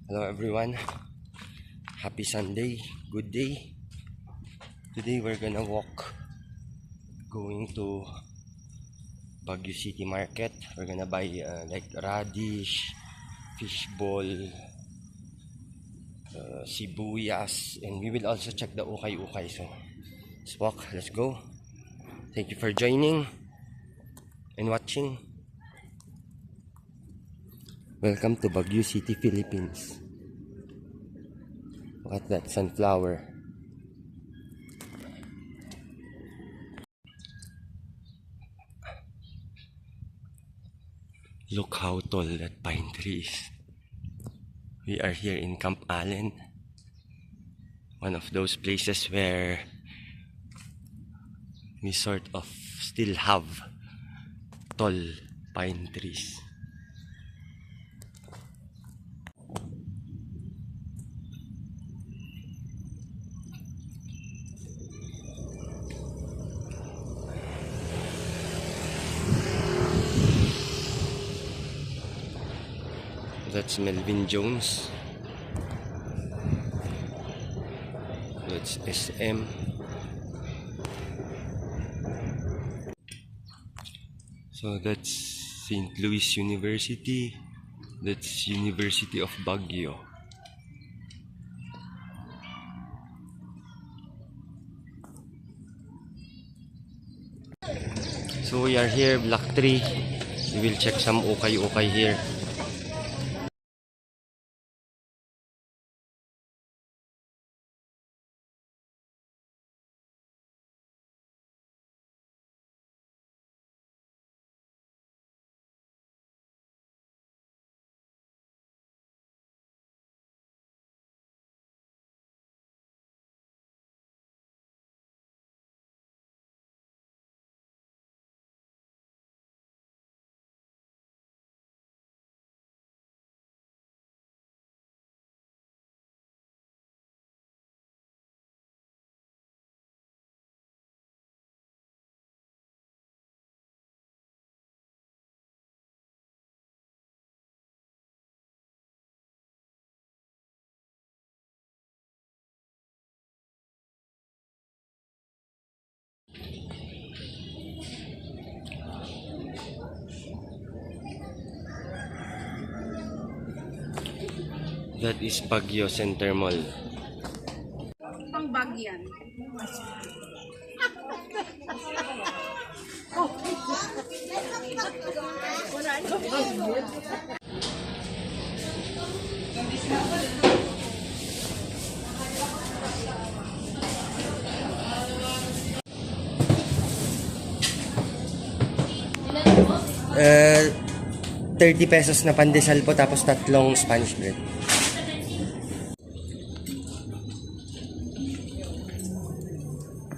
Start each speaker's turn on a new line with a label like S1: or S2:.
S1: Hello everyone, happy Sunday, good day. Today we're gonna walk going to Baguio City Market. We're gonna buy like radish, fishball, sibuyas, and we will also check the ukay-ukay. So let's walk, let's go. Thank you for joining and watching. Welcome to Baguio City, Philippines. Look at that sunflower. Look how tall that pine tree is. We are here in Camp Allen, one of those places where we sort of still have tall pine trees. That's Melvin Jones. That's SM. So that's St. Louis University. That's University of Baguio. So we are here, Block 3. We will check some ukay-ukay here. That is Baguio Center Mall.
S2: Pang bag yan.
S1: Uh, 30 pesos na pandesal po tapos tatlong Spanish bread.